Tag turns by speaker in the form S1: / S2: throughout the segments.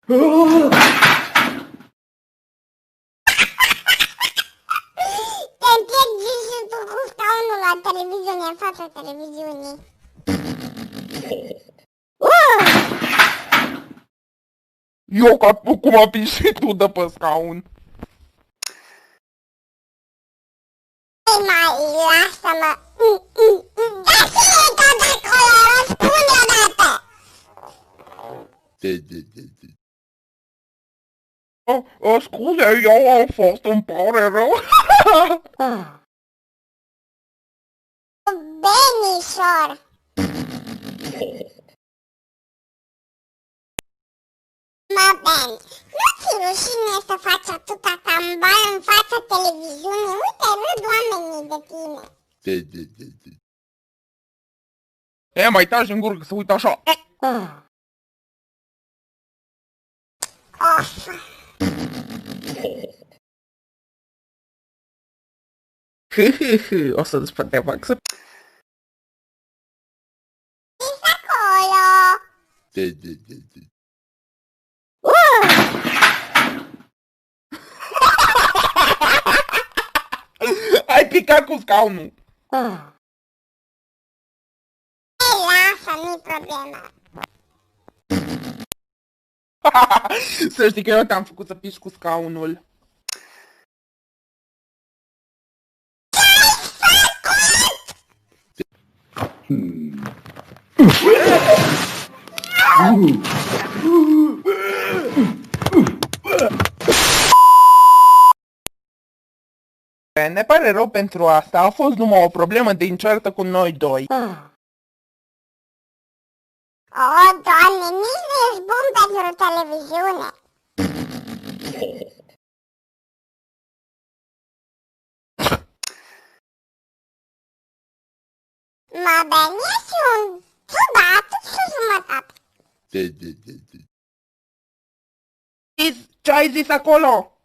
S1: Te împiegi și tu cu scaunul la televiziune, în fața televiziunii.
S2: Eu ca cum a pișit tu de pe scaun.
S1: Ei mai, lasă-mă. Da și tot acolo, răspunde odată.
S2: Scuze, eu am fost, îmi pare rău.
S1: Benișor. Mă, Ben, nu ți rușine să faci atâta tambal în fața televiziunii? Uite, râd oamenii de tine.
S2: E, mai taci în gură că se uită așa.
S1: Of.
S2: O să-ți te fac să...
S1: Ești acolo.
S2: Ai picat cu scaunul.
S1: Ei, lasă, nu-i problemă.
S2: Să știi că eu te-am făcut să piși cu scaunul. Ne pare rău pentru asta, a fost numai o problemă de înceartă cu noi doi.
S1: O, Doamne, nici nu ești bun pentru televiziune. Mă, Ben, ești un ciudat și jumătate.
S2: Ce ai zis acolo?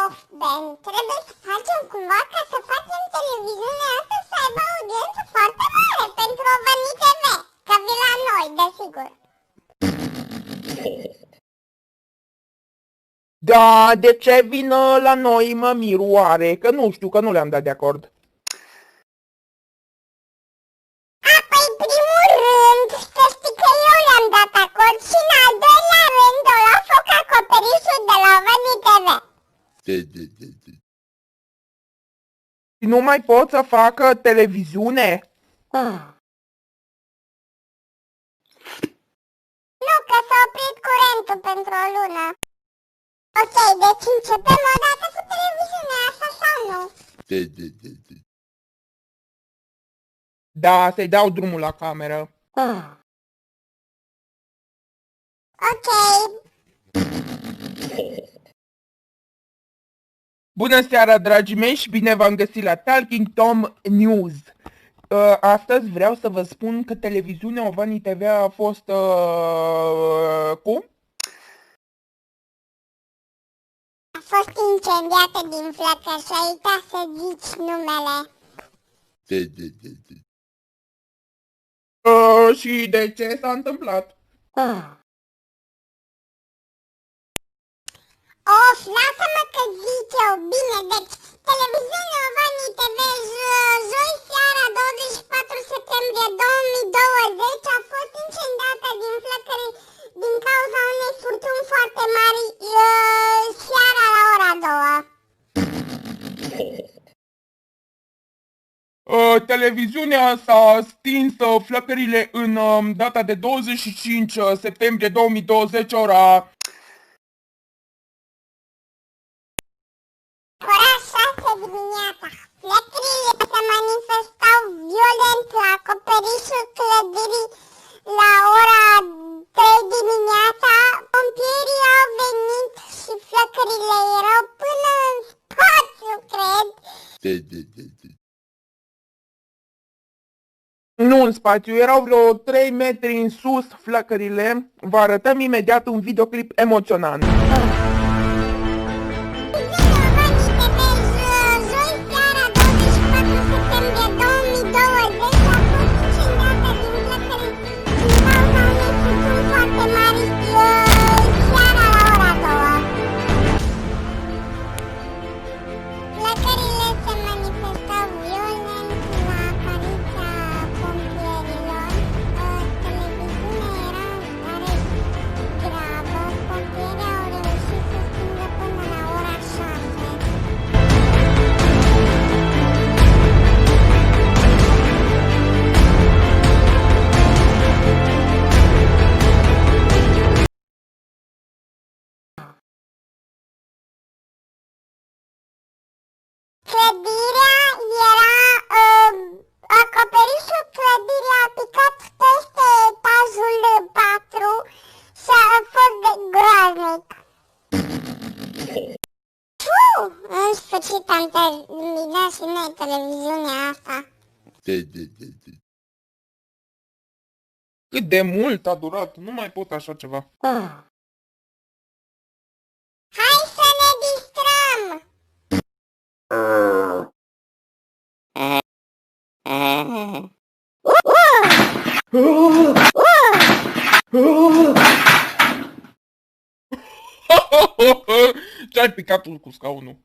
S1: Of, Ben, trebuie să facem cumva ca să facem televiziunea asta să aibă audiență foarte mare pentru OVNI TV, că vii la noi, desigur.
S2: Da, de ce vină la noi, mă mir oare? Că nu știu, că nu le-am dat de acord.
S1: Păi, primul rând, să știi că eu le-am dat acord și în al doilea rând o la foc acoperișul de la OVNI TV.
S2: Nu mai pot să facă televiziune?
S1: Nu, că s-a oprit curentul pentru o lună. Ok, deci începem odată cu televiziunea asta sau nu?
S2: Da, să-i dau drumul la cameră.
S1: Ok.
S2: Bună seara, dragii mei, și bine v-am găsit la Talking Tom News. Astăzi vreau să vă spun că televiziunea OVNI TV a fost... cum?
S1: A fost incendiată din flăcări și ai uitat să zici numele.
S2: Și de ce s-a întâmplat?
S1: Of, lasă-mă că zic eu. Bine, deci televiziunea OVNI TV joi seara 24 septembrie 2020 a fost incendiată din flăcări din cauza unei furtuni foarte mari seara la ora 2.
S2: Televiziunea s-a stins flăcările în data de 25 septembrie 2020, ora...
S1: Ora 6 dimineața. Flăcările se manifestau violent la acoperișul clădirii la ora 3 dimineața. Pompierii au venit și flăcările erau până în spațiu, cred.
S2: Nu în spațiu, erau vreo 3 metri în sus flăcările. Vă arătăm imediat un videoclip emoționant.
S1: Joi seara 24 septembrie mie televiziunea asta.
S2: Cât de mult a durat, nu mai pot așa ceva.
S1: Hai să ne distrăm!
S2: Ce-ai picat tu cu scaunul?